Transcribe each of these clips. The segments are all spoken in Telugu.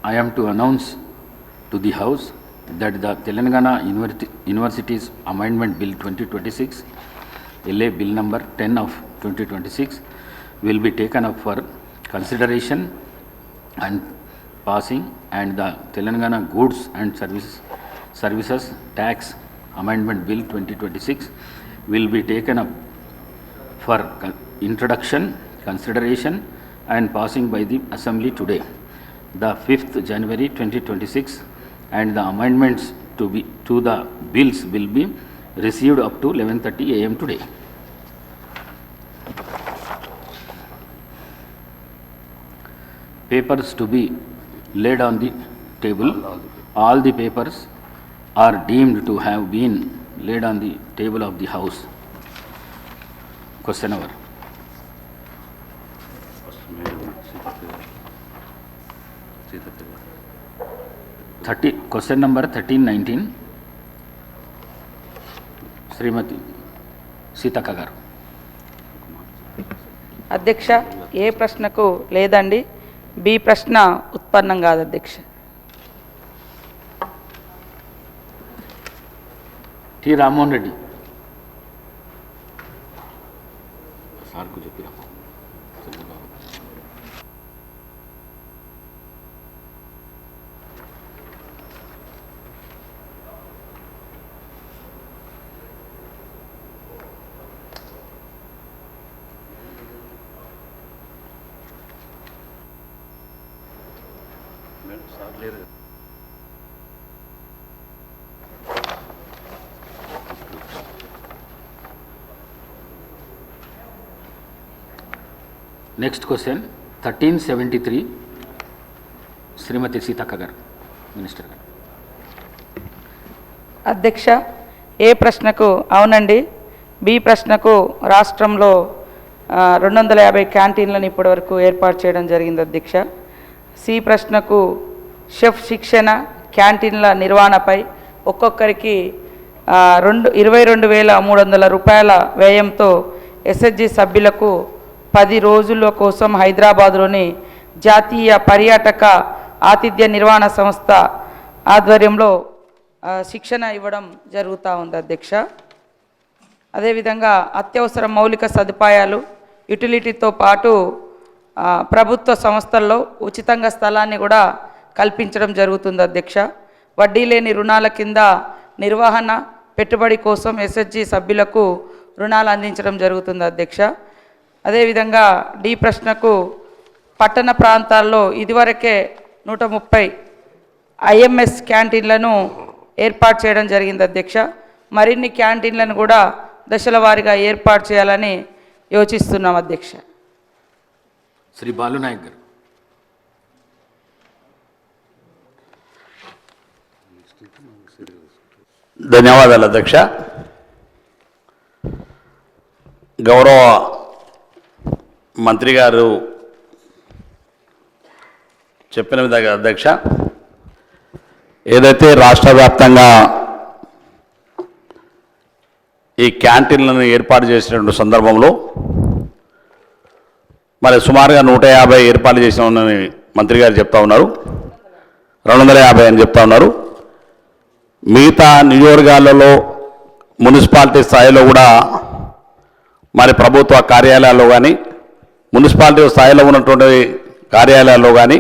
I am to announce to the House that the Telangana Universities Amendment Bill 2026, LA Bill number 10 of 2026, will be taken up for consideration and passing, and the Telangana Goods and Services Tax Amendment Bill 2026 will be taken up for introduction, consideration and passing by the Assembly today, the 5th January 2026, and the amendments to the bills will be received up to 11:30 a.m. today. Papers to be laid on the table. All the papers are deemed to have been laid on the table of the House. Question hour. Question number 1319. Srimati Sitaka garu. అధ్యక్ష, ఏ ప్రశ్నకు లేదండి. బి ప్రశ్న ఉత్పన్నం కాదు అధ్యక్ష. టి రామ్మోహన్ రెడ్డి సార్కు చెప్పిరా. Next question 1373. Srimati Sitaka garu, Minister garu. అధ్యక్ష, ఏ ప్రశ్నకు అవునండి. బి ప్రశ్నకు రాష్ట్రంలో 250 క్యాంటీన్లను ఇప్పటివరకు ఏర్పాటు చేయడం జరిగింది అధ్యక్ష. సి ప్రశ్నకు షెఫ్ శిక్షణ క్యాంటీన్ల నిర్వహణపై ఒక్కొక్కరికి 22,300 రూపాయల వ్యయంతో ఎస్హెచ్జి సభ్యులకు 10 రోజుల కోసం హైదరాబాద్లోని జాతీయ పర్యాటక ఆతిథ్య నిర్వహణ సంస్థ ఆధ్వర్యంలో శిక్షణ ఇవ్వడం జరుగుతూ ఉంది అధ్యక్ష. అదేవిధంగా అత్యవసర మౌలిక సదుపాయాలు యుటిలిటీతో పాటు ప్రభుత్వ సంస్థల్లో ఉచితంగా స్థలాన్ని కూడా కల్పించడం జరుగుతుంది అధ్యక్ష. వడ్డీ లేని రుణాల కింద నిర్వహణ పెట్టుబడి కోసం ఎస్హెచ్జి సభ్యులకు రుణాలు అందించడం జరుగుతుంది అధ్యక్ష. అదేవిధంగా డి ప్రశ్నకు పట్టణ ప్రాంతాల్లో ఇదివరకే 130 ఐఎంఎస్ క్యాంటీన్లను ఏర్పాటు చేయడం జరిగింది అధ్యక్ష. మరిన్ని క్యాంటీన్లను కూడా దశల వారీగా ఏర్పాటు చేయాలని యోచిస్తున్నాం అధ్యక్ష. శ్రీ బాలు నాయక్ గారు. ధన్యవాదాలు అధ్యక్ష. గౌరవ మంత్రి గారు చెప్పిన విధంగా అధ్యక్ష, ఏదైతే రాష్ట్ర వ్యాప్తంగా ఈ క్యాంటీన్లను ఏర్పాటు చేసినటువంటి సందర్భంలో మరి సుమారుగా 150 ఏర్పాటు చేసినామని మంత్రి గారు చెప్తా ఉన్నారు. 250 అని చెప్తా ఉన్నారు. మిగతా నియోజకవర్గాలలో మున్సిపాలిటీ స్థాయిలో కూడా మరి ప్రభుత్వ కార్యాలయాల్లో కానీ మున్సిపాలిటీ స్థాయిలో ఉన్నటువంటి కార్యాలయాల్లో కానీ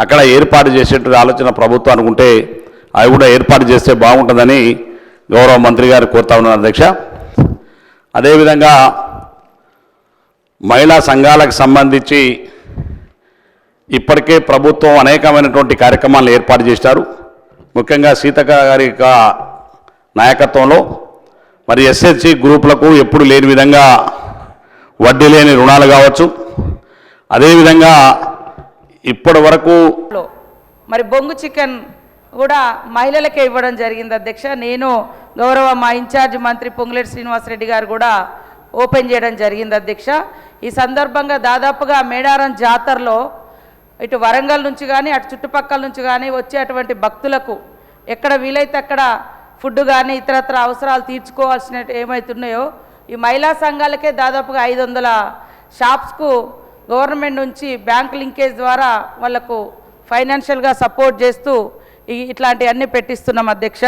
అక్కడ ఏర్పాటు చేసేటువంటి ఆలోచన ప్రభుత్వం అనుకుంటే అవి కూడా ఏర్పాటు చేస్తే బాగుంటుందని గౌరవ మంత్రి గారు కోరుతా ఉన్నారు అధ్యక్ష. అదేవిధంగా మహిళా సంఘాలకు సంబంధించి ఇప్పటికే ప్రభుత్వం అనేకమైనటువంటి కార్యక్రమాలను ఏర్పాటు చేశారు. ముఖ్యంగా సీతక్క గారి నాయకత్వంలో మరి ఎస్హెచ్జి గ్రూపులకు ఎప్పుడు లేని విధంగా వడ్డీ లేని రుణాలు కావచ్చు. అదేవిధంగా ఇప్పటి వరకు మరి బొంగు చికెన్ కూడా మహిళలకే ఇవ్వడం జరిగింది అధ్యక్ష. నేను గౌరవ మా ఇన్ఛార్జ్ మంత్రి పొంగులేటి శ్రీనివాసరెడ్డి గారు కూడా ఓపెన్ చేయడం జరిగింది అధ్యక్ష. ఈ సందర్భంగా దాదాపుగా మేడారం జాతరలో ఇటు వరంగల్ నుంచి కానీ అటు చుట్టుపక్కల నుంచి కానీ వచ్చేటువంటి భక్తులకు ఎక్కడ వీలైతే అక్కడ ఫుడ్ కానీ ఇతరత్ర అవసరాలు తీర్చుకోవాల్సిన ఏమవుతున్నాయో ఈ మహిళా సంఘాలకే దాదాపుగా 500 షాప్స్కు గవర్నమెంట్ నుంచి బ్యాంక్ లింకేజ్ ద్వారా వాళ్లకు ఫైనాన్షియల్గా సపోర్ట్ చేస్తూ ఇట్లాంటివన్నీ పెట్టిస్తున్నాం అధ్యక్ష.